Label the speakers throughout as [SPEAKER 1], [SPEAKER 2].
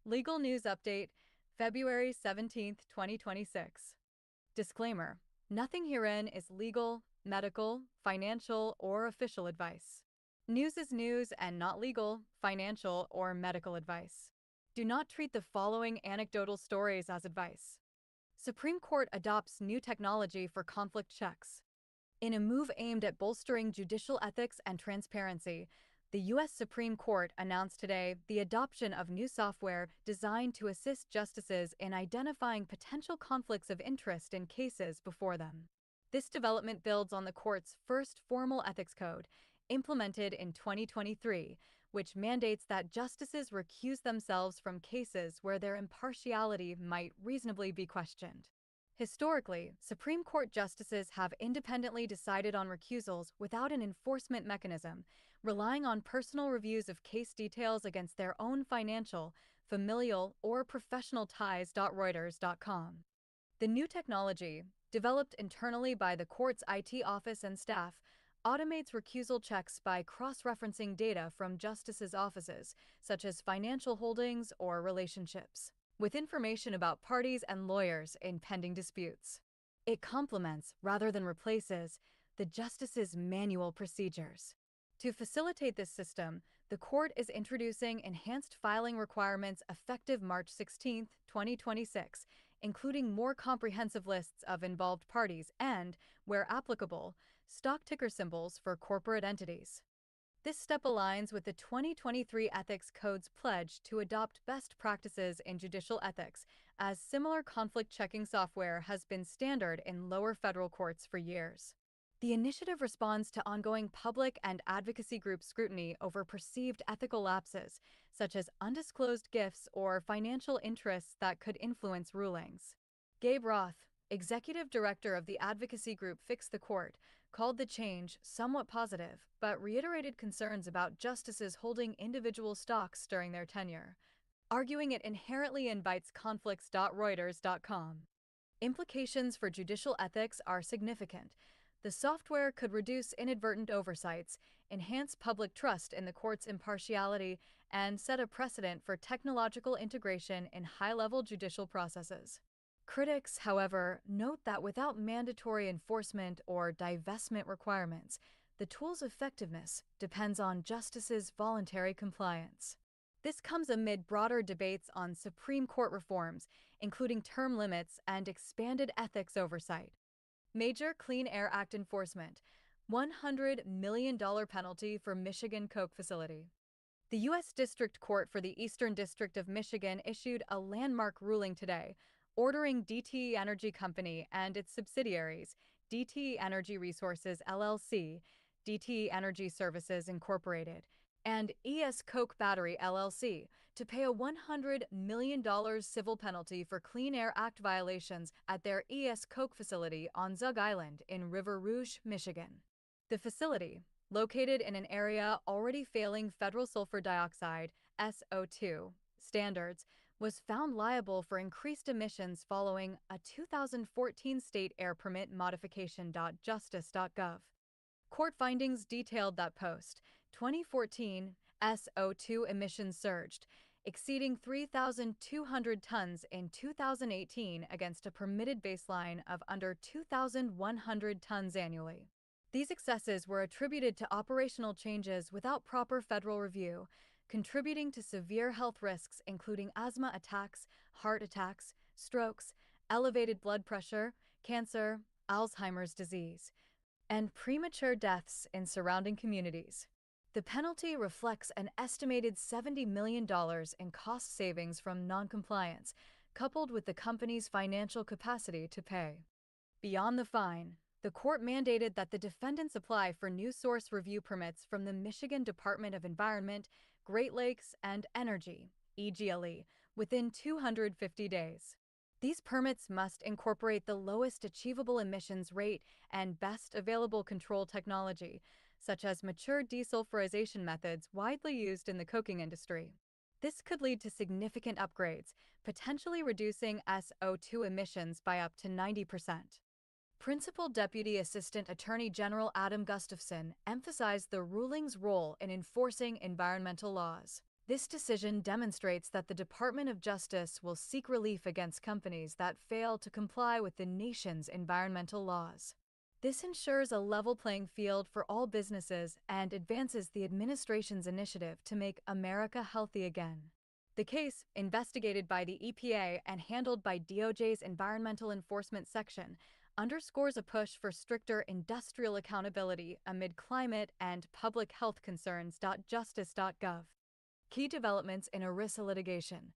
[SPEAKER 1] Legal News Update, February 17, 2026. Disclaimer: nothing herein is legal, medical, financial, or official advice. News is news and not legal, financial, or medical advice. Do not treat the following anecdotal stories as advice. Supreme Court adopts new technology for conflict checks. In a move aimed at bolstering judicial ethics and transparency, the U.S. Supreme Court announced today the adoption of new software designed to assist justices in identifying potential conflicts of interest in cases before them. This development builds on the court's first formal ethics code, implemented in 2023, which mandates that justices recuse themselves from cases where their impartiality might reasonably be questioned. Historically, Supreme Court justices have independently decided on recusals without an enforcement mechanism, relying on personal reviews of case details against their own financial, familial, or professional ties. Reuters.com. The new technology, developed internally by the court's IT office and staff, automates recusal checks by cross-referencing data from justices' offices, such as financial holdings or relationships, with information about parties and lawyers in pending disputes. It complements, rather than replaces, the justice's manual procedures. To facilitate this system, the court is introducing enhanced filing requirements effective March 16, 2026, including more comprehensive lists of involved parties and, where applicable, stock ticker symbols for corporate entities. This step aligns with the 2023 Ethics Code's pledge to adopt best practices in judicial ethics, as similar conflict-checking software has been standard in lower federal courts for years. The initiative responds to ongoing public and advocacy group scrutiny over perceived ethical lapses, such as undisclosed gifts or financial interests that could influence rulings. Gabe Roth, executive director of the advocacy group Fix the Court, called the change somewhat positive, but reiterated concerns about justices holding individual stocks during their tenure, arguing it inherently invites conflicts. Reuters.com. Implications for judicial ethics are significant. The software could reduce inadvertent oversights, enhance public trust in the court's impartiality, and set a precedent for technological integration in high-level judicial processes. Critics, however, note that without mandatory enforcement or divestment requirements, the tool's effectiveness depends on justices' voluntary compliance. This comes amid broader debates on Supreme Court reforms, including term limits and expanded ethics oversight. Major Clean Air Act enforcement: $100 million penalty for Michigan Coke facility. The U.S. District Court for the Eastern District of Michigan issued a landmark ruling today, ordering DTE Energy Company and its subsidiaries, DTE Energy Resources LLC, DTE Energy Services Incorporated, and ES Coke Battery LLC, to pay a $100 million civil penalty for Clean Air Act violations at their ES Coke facility on Zug Island in River Rouge, Michigan. The facility, located in an area already failing federal sulfur dioxide (SO2) standards, was found liable for increased emissions following a 2014 state air permit modification. Justice.gov. Court findings detailed that post-2014 SO2 emissions surged, exceeding 3,200 tons in 2018 against a permitted baseline of under 2,100 tons annually. These excesses were attributed to operational changes without proper federal review, contributing to severe health risks including asthma attacks, heart attacks, strokes, elevated blood pressure, cancer, Alzheimer's disease, and premature deaths in surrounding communities. The penalty reflects an estimated $70 million in cost savings from noncompliance, coupled with the company's financial capacity to pay. Beyond the fine, the court mandated that the defendants apply for new source review permits from the Michigan Department of Environment, Great Lakes, and Energy (EGLE) within 250 days. These permits must incorporate the lowest achievable emissions rate and best available control technology, such as mature desulfurization methods widely used in the coking industry. This could lead to significant upgrades, potentially reducing SO2 emissions by up to 90%. Principal Deputy Assistant Attorney General Adam Gustafson emphasized the ruling's role in enforcing environmental laws. This decision demonstrates that the Department of Justice will seek relief against companies that fail to comply with the nation's environmental laws. This ensures a level playing field for all businesses and advances the administration's initiative to make America healthy again. The case, investigated by the EPA and handled by DOJ's Environmental Enforcement Section, underscores a push for stricter industrial accountability amid climate and public health concerns. Justice.gov. Key developments in ERISA litigation.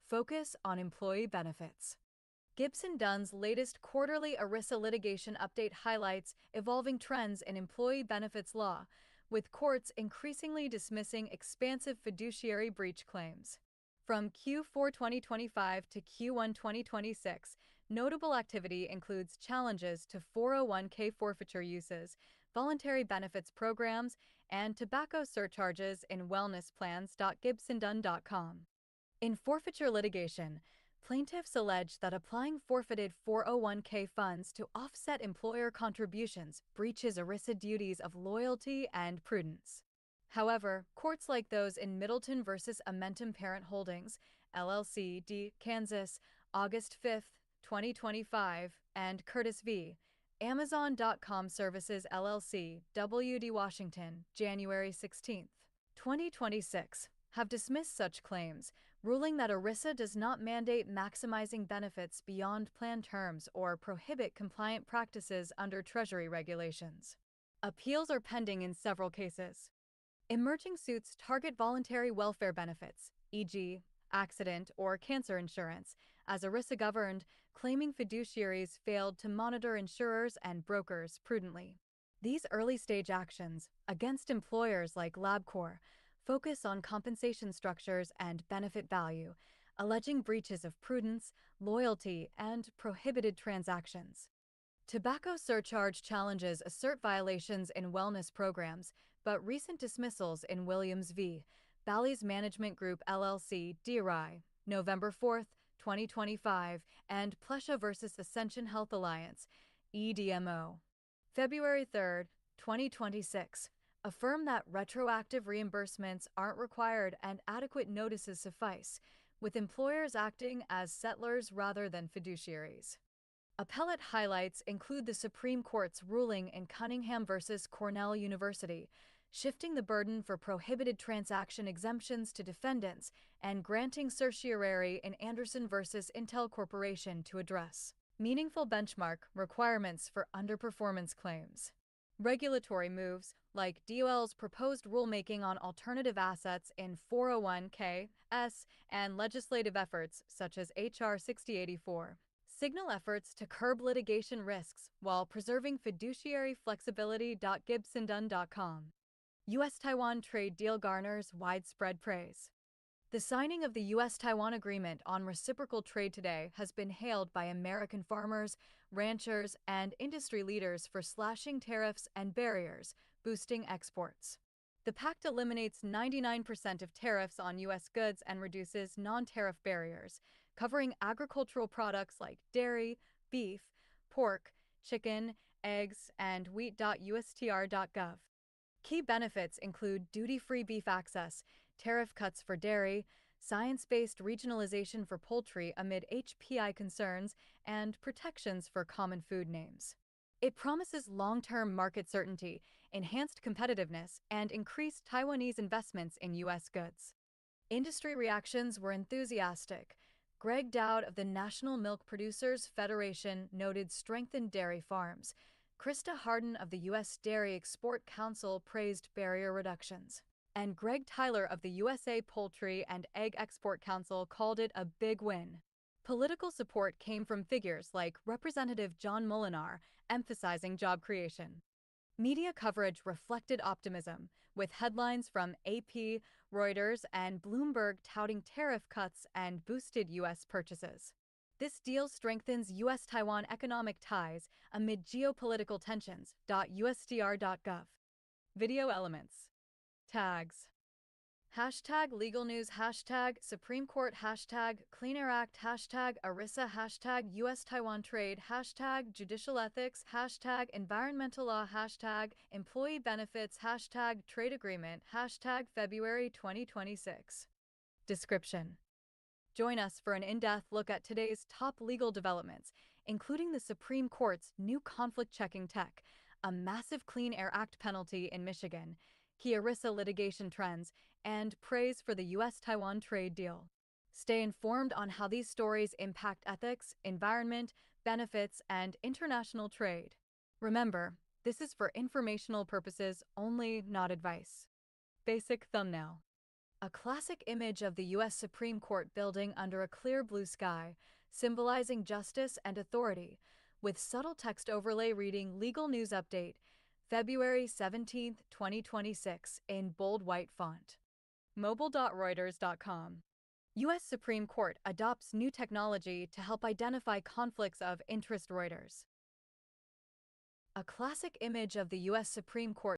[SPEAKER 1] Focus on employee benefits. Gibson Dunn's latest quarterly ERISA litigation update highlights evolving trends in employee benefits law, with courts increasingly dismissing expansive fiduciary breach claims. From Q4 2025 to Q1 2026, notable activity includes challenges to 401k forfeiture uses, voluntary benefits programs, and tobacco surcharges in wellness plans. Gibsondunn.com. In forfeiture litigation, plaintiffs allege that applying forfeited 401k funds to offset employer contributions breaches ERISA duties of loyalty and prudence. However, courts like those in Middleton v. Amentum Parent Holdings, LLC, D. Kansas, August 5, 2025, and Curtis v. Amazon.com Services LLC, WD Washington, January 16, 2026, have dismissed such claims, ruling that ERISA does not mandate maximizing benefits beyond plan terms or prohibit compliant practices under Treasury regulations. Appeals are pending in several cases. Emerging suits target voluntary welfare benefits, e.g., accident or cancer insurance, as ERISA governed, claiming fiduciaries failed to monitor insurers and brokers prudently. These early-stage actions, against employers like LabCorp, focus on compensation structures and benefit value, alleging breaches of prudence, loyalty, and prohibited transactions. Tobacco surcharge challenges assert violations in wellness programs, but recent dismissals in Williams v. Bally's Management Group LLC, DRI, November 4, 2025, and Plesha v. Ascension Health Alliance, EDMO, February 3, 2026, affirm that retroactive reimbursements aren't required and adequate notices suffice, with employers acting as settlers rather than fiduciaries. Appellate highlights include the Supreme Court's ruling in Cunningham v. Cornell University, shifting the burden for prohibited transaction exemptions to defendants and granting certiorari in Anderson v. Intel Corporation to address meaningful benchmark requirements for underperformance claims. Regulatory moves, like DOL's proposed rulemaking on alternative assets in 401k(s) and legislative efforts such as H.R. 6084, signal efforts to curb litigation risks while preserving fiduciary flexibility. Gibsondunn.com. U.S.-Taiwan trade deal garners widespread praise. The signing of the U.S.-Taiwan Agreement on Reciprocal Trade today has been hailed by American farmers, ranchers, and industry leaders for slashing tariffs and barriers, boosting exports. The pact eliminates 99% of tariffs on U.S. goods and reduces non-tariff barriers, covering agricultural products like dairy, beef, pork, chicken, eggs, and wheat. USTR.gov. Key benefits include duty-free beef access, tariff cuts for dairy, science-based regionalization for poultry amid HPI concerns, and protections for common food names. It promises long-term market certainty, enhanced competitiveness, and increased Taiwanese investments in U.S. goods. Industry reactions were enthusiastic. Greg Dowd of the National Milk Producers Federation noted strengthened dairy farms. Krista Harden of the U.S. Dairy Export Council praised barrier reductions. And Greg Tyler of the USA Poultry and Egg Export Council called it a big win. Political support came from figures like Representative John Molinar, emphasizing job creation. Media coverage reflected optimism, with headlines from AP, Reuters, and Bloomberg touting tariff cuts and boosted U.S. purchases. This deal strengthens U.S.-Taiwan economic ties amid geopolitical tensions. USTR.gov. Video elements. Tags. Hashtag legal news, hashtag Supreme Court, hashtag Clean Air Act, hashtag ERISA, hashtag U.S.-Taiwan trade, hashtag judicial ethics, hashtag environmental law, hashtag employee benefits, hashtag trade agreement, hashtag February 2026. Description: join us for an in-depth look at today's top legal developments, including the Supreme Court's new conflict-checking tech, a massive Clean Air Act penalty in Michigan, key ERISA litigation trends, and praise for the U.S.-Taiwan trade deal. Stay informed on how these stories impact ethics, environment, benefits, and international trade. Remember, this is for informational purposes only, not advice. Basic thumbnail: a classic image of the U.S. Supreme Court building under a clear blue sky, symbolizing justice and authority, with subtle text overlay reading Legal News Update, February 17, 2026, in bold white font. Mobile.reuters.com. U.S. Supreme Court adopts new technology to help identify conflicts of interest. Reuters. A classic image of the U.S. Supreme Court